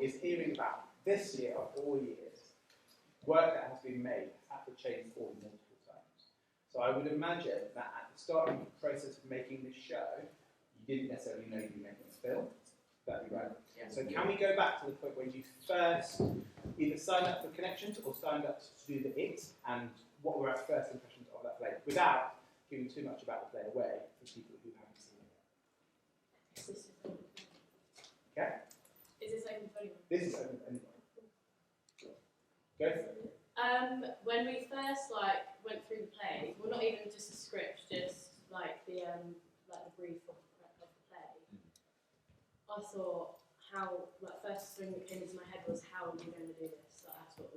is hearing about this year of all years, work that has been made has had to change form multiple times. So I would imagine that at the start of the process of making this show, you didn't necessarily know you'd be making this film. That'd be right. Yeah. So can we go back to the point where you first either signed up for Connections or signed up to do the IT, and what were our first impressions of that play, without giving too much about the play away for people who haven't seen it? Okay? Is this open to anyone? This is open to anyone. Go for it. When we first went through the play, well, not even just the script, just like the brief of the play. I thought first thing that came into my head was how are we going to do this? That's what.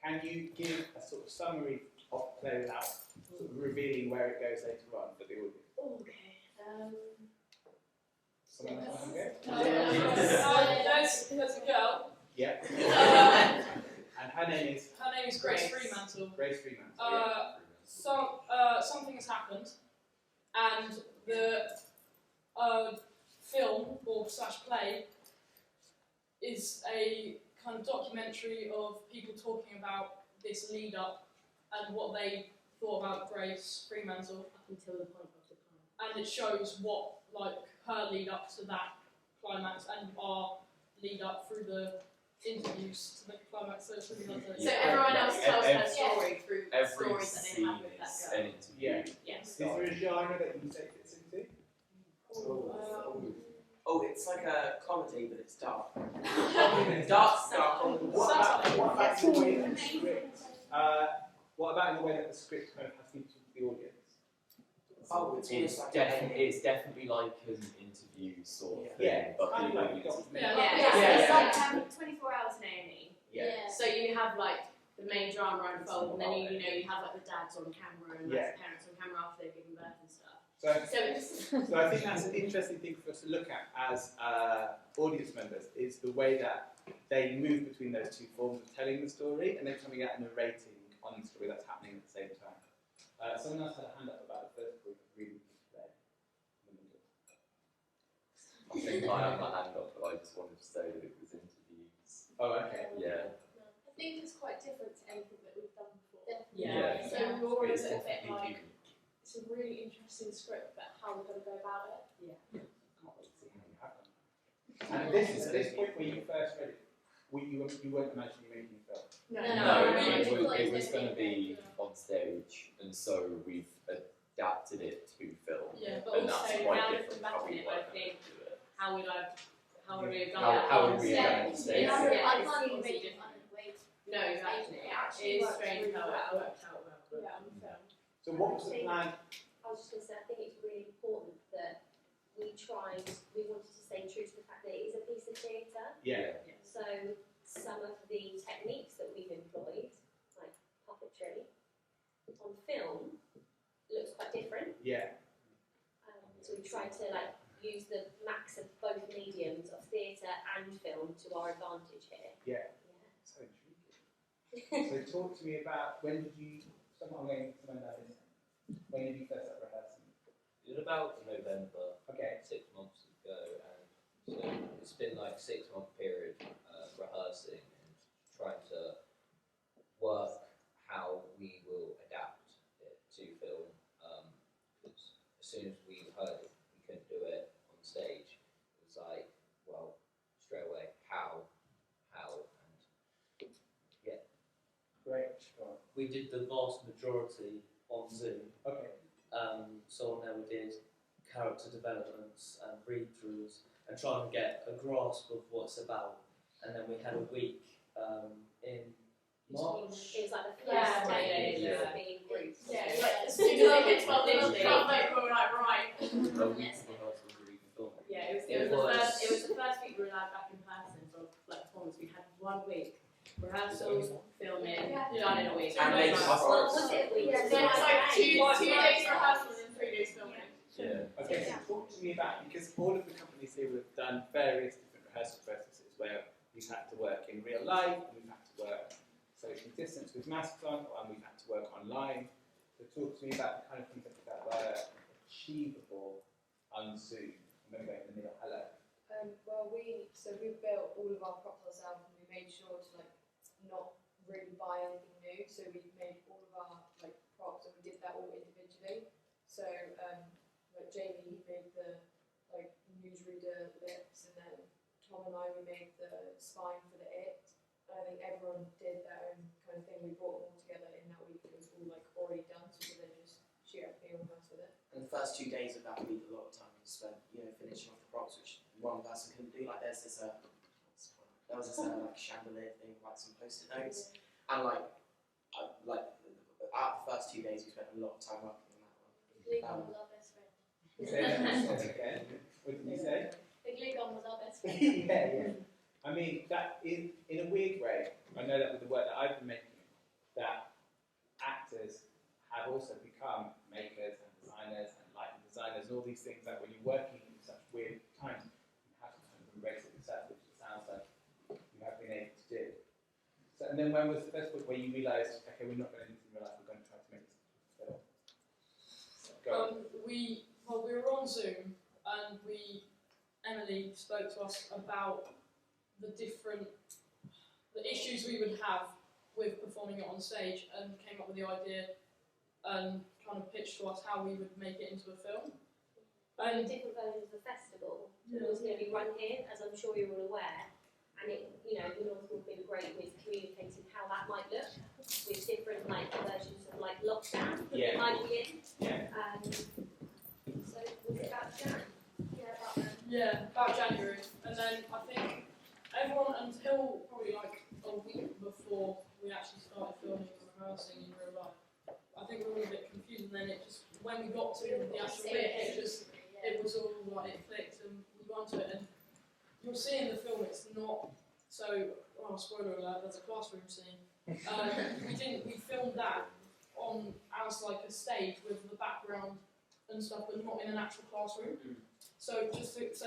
Can you give a sort of summary of the play without sort of revealing where it goes later on for the audience? Okay. Someone else want to go? There's a girl. Yeah. And her name is Grace Fremantle. Grace Fremantle. Something has happened, and the film or / play is a kind of documentary of people talking about this lead up and what they thought about Grace Fremantle Up until the point of the plan. and it shows what her lead up to that climax and our lead up through the interviews to the climax. So it's really hard to. So everyone else tells her story through stories that they have with that girl. An interview. Yes. Is there a genre that you say fits into? Oh, it's like a comedy, but it's dark. Dark stuff. What about the way that the script? What about the way that the script kind of has to talk to the audience? Oh, it's definitely like an interview sort of thing. Yeah, but kind of like a the documentary. It's like 24 hours in A&E. Yeah. So you have the main drama unfold, and then you have the dads on camera and the parents on camera after they've given birth and stuff. So I think that's an interesting thing for us to look at as audience members, is the way that they move between those two forms of telling the story and then coming out and narrating on the story that's happening at the same time. Someone else had a hand up about the first group of reading today. I think I have my hand up, but I just wanted to say that it was interviews. Oh, okay. Yeah. I think it's quite different to anything that we've done before. Yeah. So we're already It's a bit definitely like, it's a really interesting script, but how we're going to go about it. Can't wait to see how you have them. And this is at this point where you first read it, you weren't imagining making a film. No. It was going to be on stage, and so we've adapted it to film. Yeah, but and that's also quite now different looking back how on we it, were I going think to do it. how would we have done that? How would we have done it on stage? Yeah, I it's can't even obviously make it different. on No, exactly. It It actually is works strange really how it well. worked out well. Yeah, on film. So what was the plan? I was just going to say, I think it's really important that we wanted to stay true to the fact that it is a piece of theatre. Yeah. So some of the techniques that we've employed, like puppetry, on film, looks quite different. Yeah. So we tried to use the max of both mediums of theatre and film to our advantage here. Yeah. So intriguing. So talk to me about when did you first start rehearsing? It was about November, Okay. 6 months ago, and so it's been like a 6-month period rehearsing and trying to work how we will adapt it to film. Because as soon as we heard it, we couldn't do it on stage. It was like, well, straight away, how, and yeah. Great. Sure. We did the vast majority on Zoom. Okay. So on there we did character developments and read-throughs and trying to get a grasp of what it's about. And then we had a week in March. It was like the first Yeah, day yeah. of being groups. Yeah, as soon as they hit 12 minutes, we were like, right. A week of rehearsals of even filming. Yeah, it was the first week we were allowed back in person for performance. We had 1 week. Rehearsals, filming, done in a week. And they What was it? So it was like 2 days rehearsals and 3 days filming. Yeah. Okay, so talk to me about, because all of the companies here have done various different rehearsal processes where we've had to work in real life, and we've had to work social distance with masks on, and we've had to work online. So talk to me about the kind of things that were achievable on Zoom. I'm going to go in the middle. Hello. We built all of our props ourselves, and we made sure to not really buy anything new. So we made all of our props, and we did that all individually. So Jamie, he made the newsreader lips, and then Tom and I, we made the spine for the it. And I think everyone did their own kind of thing. We brought them all together in that week. It was all already done, so we could then just shoot everything almost with it. And the first 2 days of that week, a lot of time we spent, finishing off the props, which one person couldn't do. There was this chandelier thing, some post-it notes, and out of the first 2 days, we spent a lot of time working on that one. Glue gun was our best friend. Say that again. What did you say? The glue gun was our best friend. Yeah. I mean, that in a weird way, I know that with the work that I've been making, that actors have also become makers and designers and lighting designers and all these things that when you're working in such weird times, you have to kind of embrace it yourself, which it sounds like you have been able to do. So, and then when was the first point where you realised, okay, we're not going to do anything in real life, we're going to try to make this film? Go on. We were on Zoom, and Emily spoke to us about the issues we would have with performing it on stage, and came up with the idea and kind of pitched to us how we would make it into a film. And different versions of the festival that was going to be run here, as I'm sure you're all aware. And it, the North School have been great with communicating how that might look, with different versions of lockdown that it might be in. Yeah. So was it about Jan? Yeah, about January. And then I think everyone, until probably a week before we actually started filming and rehearsing in real life, I think we were all a bit confused, and then it just, when we got to the actual bit, it was all it clicked, and we got onto it. And you'll see in the film, it's not so, spoiler alert, there's a classroom scene. We filmed that as a stage with the background and stuff, but not in an actual classroom. So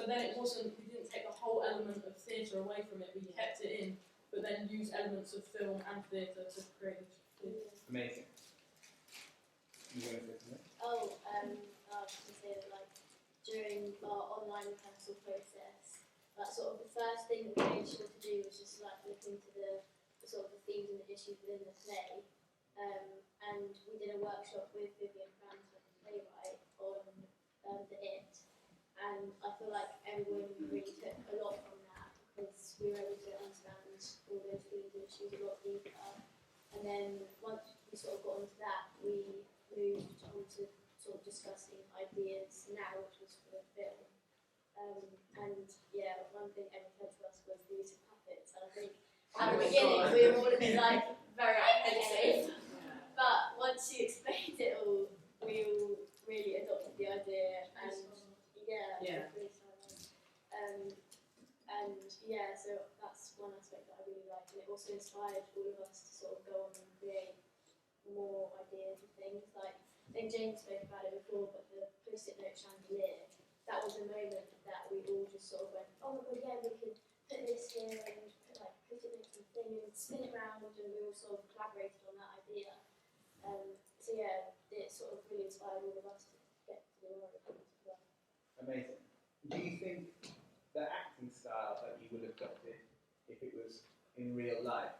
then it wasn't, we didn't take the whole element of theatre away from it, we kept it in, but then used elements of film and theatre to create it. Amazing. You want to say something? I was going to say that during our online rehearsal process, sort of the first thing that we made sure to do was just look into the sort of the themes and the issues within the play. And we did a workshop with Vivian Frampton, the playwright, on the It. And I feel like everyone really took a lot from that, because we were able to understand all those themes and issues a lot deeper. And then once we sort of got onto that, we moved on to sort of discussing ideas now, which was for the film. One thing Emma said to us was the use of puppets. And I think at the beginning we were all a bit very apprehensive, but once she explained it all, we all really adopted the idea, and so that's one aspect that I really liked, and it also inspired all of us to sort of go on and create more ideas and things. I think James spoke about it before, but the post-it note chandelier, that was a moment that we all just sort of went, oh my god, we could put this here and put post-it notes and thing and spin it around, and we all sort of collaborated on that idea. It sort of really inspired all of us to get to do more of it as well. Amazing. Do you think the acting style that you would have adopted if it was in real life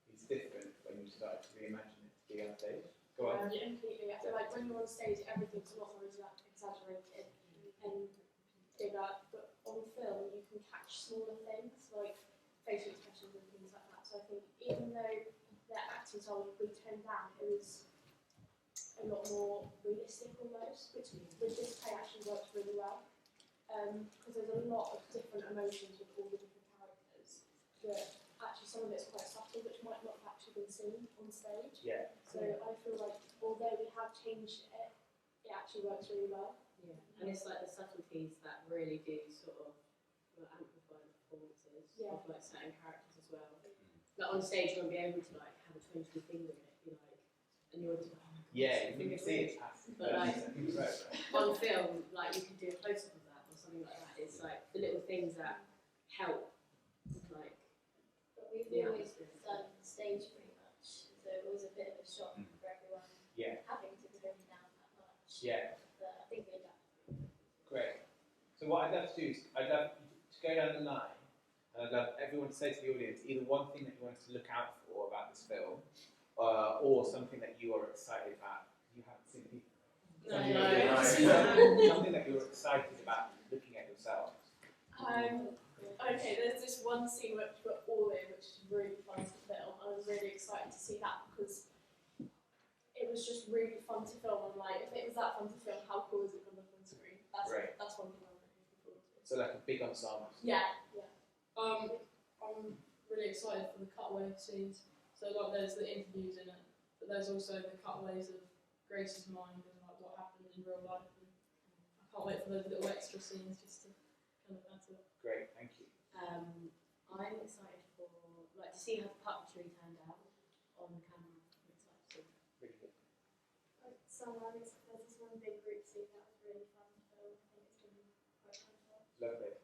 is different when you start to reimagine it to be on stage? Go on. Yeah, completely. I feel like when you're on stage, everything's a lot more exaggerated and bigger, but on film you can catch smaller things like facial expressions and things like that. So I think even though their acting style was really toned down, it was a lot more realistic almost, which with this play actually worked really well. Because there's a lot of different emotions with all the different characters, but actually some of it's quite subtle, which might not have actually been seen on stage. Yeah. So I feel like although we have changed it, it actually works really well. Yeah, and it's the subtleties that really do sort of amplify the performances of certain characters as well. On stage you won't be able to have a twinkly finger in it, and you're just yeah, you can see it passing. But on film, you could do a close-up of that or something like that. It's the little things that help, But we've always done stage pretty much, so it was a bit of a shock for everyone having to tone down that much. Yeah. But I think we adapted. Great. So what I'd love to do is I'd love to go down the line, and I'd love everyone to say to the audience either one thing that you want us to look out for about this film, or something that you are excited about. You haven't seen it. Something that you're excited about looking at yourself. Okay, there's this one scene which we're all in, which is really fun to film. I was really excited to see that because it was just really fun to film. I'm like, if it was that fun to film, how cool is it going to look on screen? That's one thing I'm really looking forward to. So like a big ensemble. Yeah. I'm really excited for the cutaway scenes. So like there's the interviews in it, but there's also the cutaways of Grace's mind and like what happened in real life. And I can't wait for those little extra scenes just to kind of add to it. Great, thank you. I'm excited for like to see how the puppetry turned out on the camera. I'm excited to see. Really good. There's this one big group scene that was really fun to film. I think it's going to be quite fun to watch. Lovely.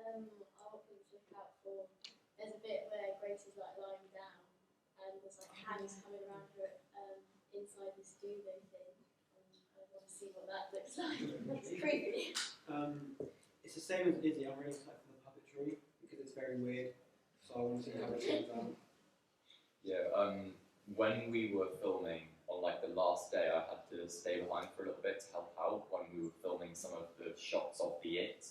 I want people to look out for. There's a bit where Grace is like lying down, and there's like hands coming around her inside this duvet thing. I want to see what that looks like. It's creepy. It's the same as Izzy. I'm really excited for the puppetry because it's very weird. So I want to see how it turns out. Yeah, when we were filming on like the last day, I had to stay behind for a little bit to help out when we were filming some of the shots of the It,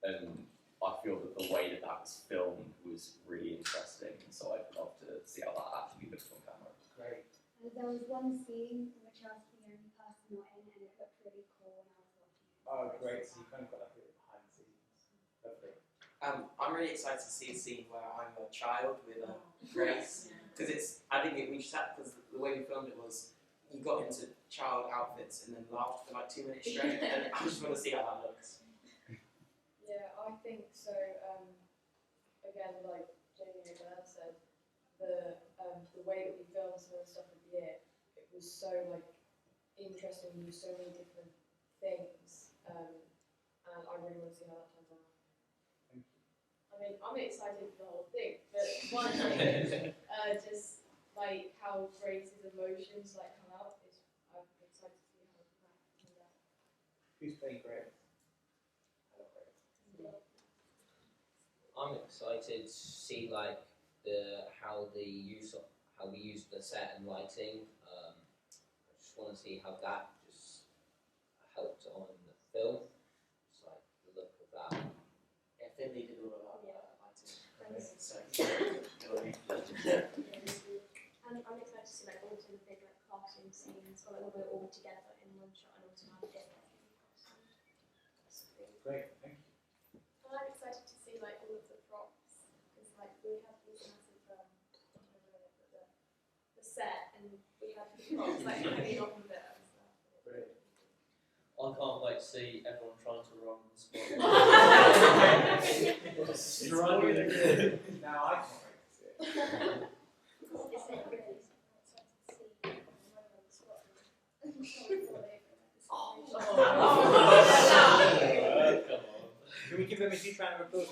and I feel that the way that that was filmed was really interesting, so I'd love to see how that actually looks on camera. Great. There was one scene in which I was the only person not in, and it looked really cool when I was watching it. Oh, great. So you kind of got like a bit behind the scenes. Lovely. I'm really excited to see a scene where I'm a child with Grace, because we just had, because the way we filmed it was, you got into child outfits and then laughed for like 2 minutes straight, and I just want to see how that looks. Yeah, I think so. Again, like Jamie and Bernard said, the way that we filmed some of the stuff with the It was so like interesting. We used so many different things, and I really want to see how that turns out. Thank you. I mean, I'm excited for the whole thing, but one thing, just like how Grace's emotions like come out is I'm excited to see how that turns out. Who's playing Grace? I'm excited to see like how we use the set and lighting. I just want to see how that just helped on the film. Just like the look of that. Yeah, Finley did all of that lighting. So, And I'm excited to see like also the big like classroom scenes, or like we're all together in one shot and also have it. Great, thank you. And I'm excited to see like all of the props, because like we have these massive the set, and we have the props like hanging off of it and stuff. Great. I can't wait to see everyone trying to run the spot. Struggling. Now I can't wait to see it. Is it really excited to see everyone on the spot and fall over Come on. Can we give them a huge round of applause?